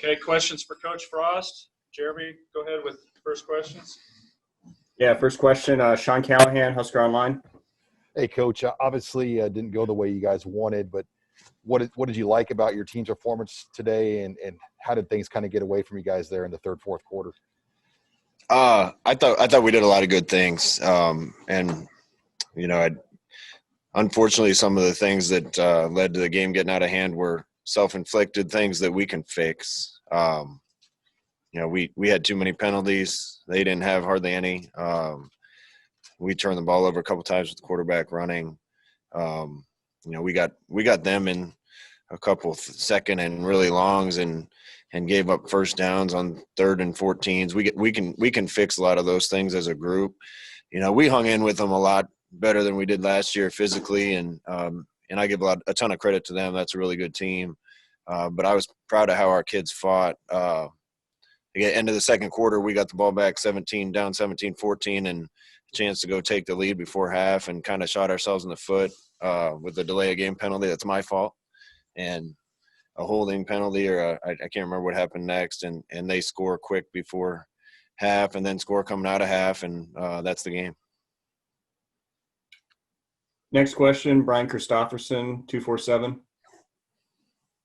Okay, questions for Coach Frost. Jeremy, go ahead with first questions. Yeah, first question, Sean Callahan, Husker Online. Hey, Coach. Obviously, didn't go the way you guys wanted, but what did you like about your team's performance today, and how did things kind of get away from you guys there in the third, fourth quarter? I thought we did a lot of good things, and unfortunately, some of the things that led to the game getting out of hand were self-inflicted things that we can fix. We had too many penalties. They didn't have hardly any. We turned the ball over a couple times with the quarterback running. We got them in a couple second and really longs and gave up first downs on 3rd and 14s. We can fix a lot of those things as a group. We hung in with them a lot better than we did last year physically, and I give a ton of credit to them. That's a really good team. But I was proud of how our kids fought. At the end of the second quarter, we got the ball back down 17-14, and a chance to go take the lead before half, and kind of shot ourselves in the foot with the delay of game penalty. That's my fault. And a holding penalty, or I can't remember what happened next, and they score quick before half and then score coming out of half, and that's the game. Next question, Brian Christopherson, 247.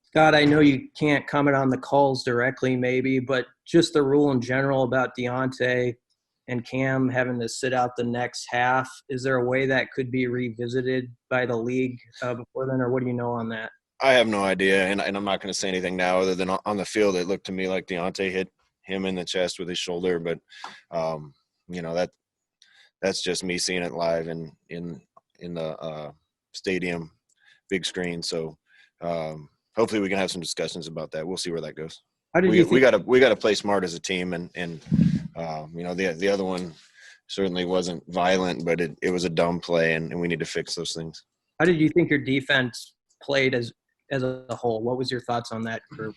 Scott, I know you can't comment on the calls directly maybe, but just the rule in general about Deontay and Cam having to sit out the next half, is there a way that could be revisited by the league before then, or what do you know on that? I have no idea, and I'm not going to say anything now other than on the field. It looked to me like Deontay hit him in the chest with his shoulder, but that's just me seeing it live in the stadium, big screen. So hopefully we can have some discussions about that. We'll see where that goes. We got to play smart as a team, and the other one certainly wasn't violent, but it was a dumb play, and we need to fix those things. How did you think your defense played as a whole? What was your thoughts on that group?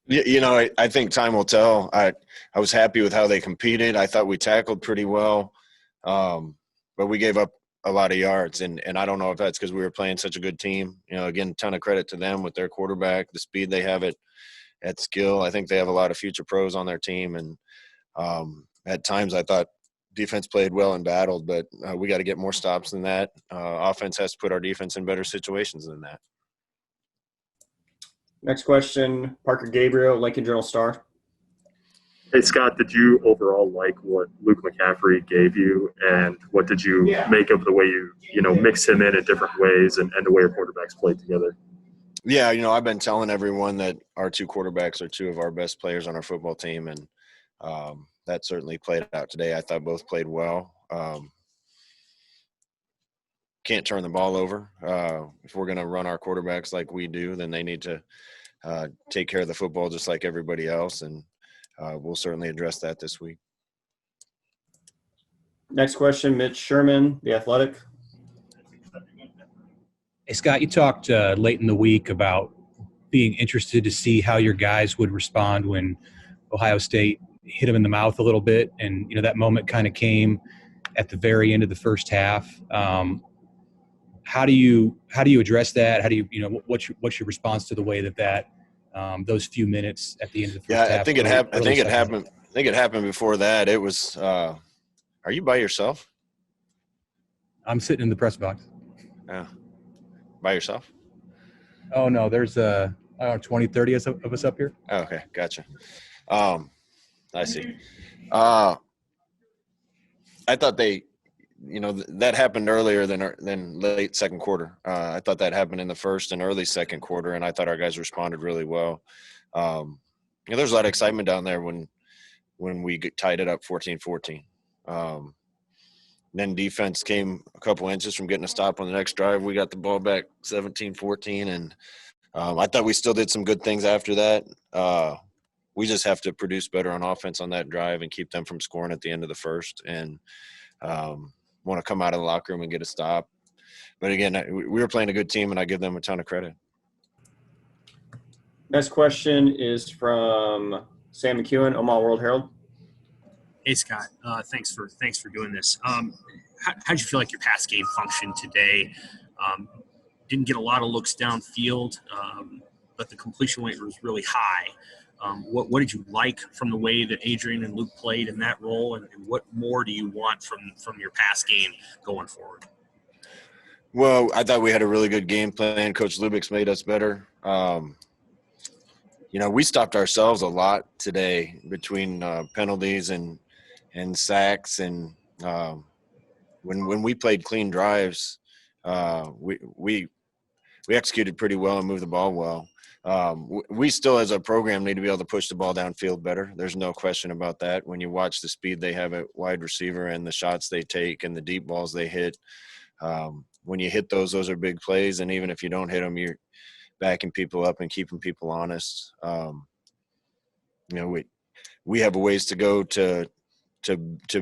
I think time will tell. I was happy with how they competed. I thought we tackled pretty well, but we gave up a lot of yards, and I don't know if that's because we were playing such a good team. Again, ton of credit to them with their quarterback, the speed they have at skill. I think they have a lot of future pros on their team, and at times I thought defense played well and battled, but we got to get more stops than that. Offense has to put our defense in better situations than that. Next question, Parker Gabriel, Lincoln Journal-Star. Hey, Scott, did you overall like what Luke McCaffrey gave you, and what did you make of the way you mix him in different ways and the way your quarterbacks played together? Yeah, I've been telling everyone that our two quarterbacks are two of our best players on our football team, and that certainly played out today. I thought both played well. Can't turn the ball over. If we're going to run our quarterbacks like we do, then they need to take care of the football just like everybody else, and we'll certainly address that this week. Next question, Mitch Sherman, The Athletic. Hey, Scott, you talked late in the week about being interested to see how your guys would respond when Ohio State hit them in the mouth a little bit, and that moment kind of came at the very end of the first half. How do you address that? How do you what's your response to the way that those few minutes at the end of the first half? I think it happened. I think it happened before that. It was. Are you by yourself? I'm sitting in the press box. Yeah. By yourself? Oh no, there's 20, 30 of us up here. Oh, okay, gotcha. I see. I thought they. That happened earlier than late second quarter. I thought that happened in the first and early second quarter, and I thought our guys responded really well. There's a lot of excitement down there when we tied it up 14-14. Then defense came a couple inches from getting a stop on the next drive. We got the ball back 17-14, and I thought we still did some good things after that. We just have to produce better on offense on that drive and keep them from scoring at the end of the first, and want to come out of the locker room and get a stop. But again, we were playing a good team, and I give them a ton of credit. Next question is from Sam McEwen, Omaha World Herald. Hey, Scott. Thanks for doing this. How did you feel like your pass game functioned today? Didn't get a lot of looks downfield, but the completion rate was really high. What did you like from the way that Adrian and Luke played in that role, and what more do you want from your pass game going forward? Well, I thought we had a really good game plan. Coach Lubbock's made us better. We stopped ourselves a lot today between penalties and sacks, and when we played clean drives, we executed pretty well and moved the ball well. We still, as a program, need to be able to push the ball downfield better. There's no question about that. When you watch the speed they have at wide receiver and the shots they take and the deep balls they hit, when you hit those are big plays. And even if you don't hit them, you're backing people up and keeping people honest. We have a ways to go to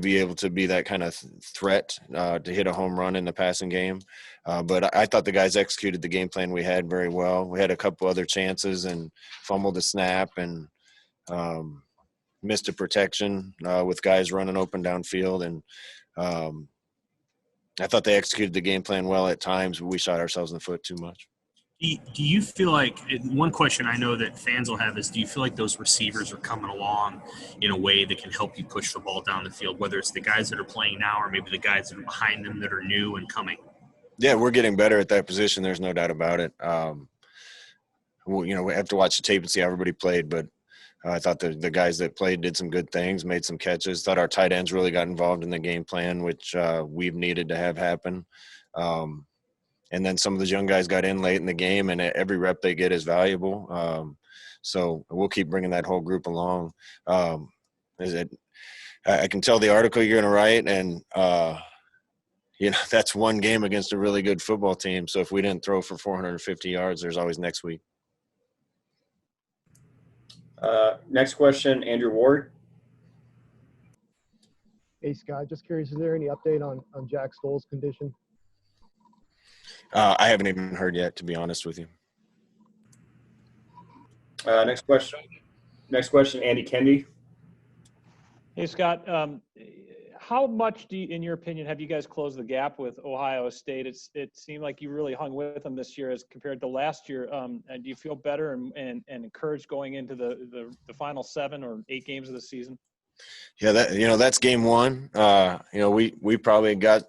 be able to be that kind of threat to hit a home run in the passing game. But I thought the guys executed the game plan we had very well. We had a couple other chances and fumbled a snap and missed a protection with guys running open downfield. And I thought they executed the game plan well at times, but we shot ourselves in the foot too much. Do you feel like – one question I know that fans will have is, do you feel like those receivers are coming along in a way that can help you push the ball down the field, whether it's the guys that are playing now or maybe the guys that are behind them that are new and coming? Yeah, we're getting better at that position. There's no doubt about it. We have to watch the tape and see how everybody played, but I thought the guys that played did some good things, made some catches. Thought our tight ends really got involved in the game plan, which we've needed to have happen. And then some of those young guys got in late in the game, and every rep they get is valuable. So we'll keep bringing that whole group along. I can tell the article you're going to write, and that's one game against a really good football team. So if we didn't throw for 450 yards, there's always next week. Next question, Andrew Ward. Hey, Scott, just curious, is there any update on Jack Stoll's condition? I haven't even heard yet, to be honest with you. Next question, Andy Kendi. Hey, Scott, how much in your opinion, have you guys closed the gap with Ohio State? It seemed like you really hung with them this year as compared to last year. And do you feel better and encouraged going into the final 7 or 8 games of the season? Yeah, that's game one. We probably got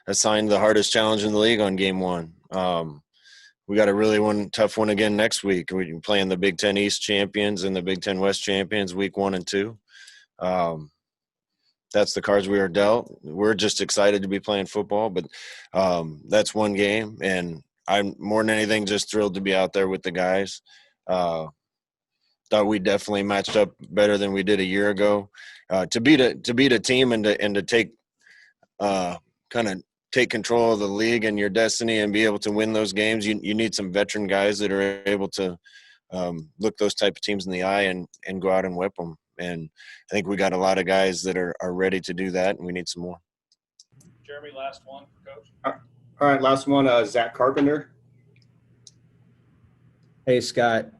assigned the hardest challenge in the league on game one. We got a really tough one again next week. We're playing the Big Ten East champions and the Big Ten West champions week 1 and 2. That's the cards we are dealt. We're just excited to be playing football, but that's one game, and I'm more than anything just thrilled to be out there with the guys. Thought we definitely matched up better than we did a year ago. To beat a team and to take kind of take control of the league and your destiny and be able to win those games, you need some veteran guys that are able to look those type of teams in the eye and go out and whip them. And I think we got a lot of guys that are ready to do that, and we need some more. Jeremy, last one for Coach. All right, last one, Zach Carpenter. Hey, Scott.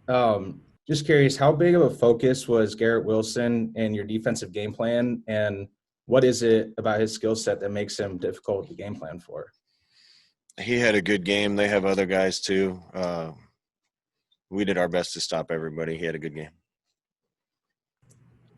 Just curious, how big of a focus was Garrett Wilson in your defensive game plan, and what is it about his skill set that makes him difficult to game plan for? He had a good game. They have other guys too. We did our best to stop everybody. He had a good game.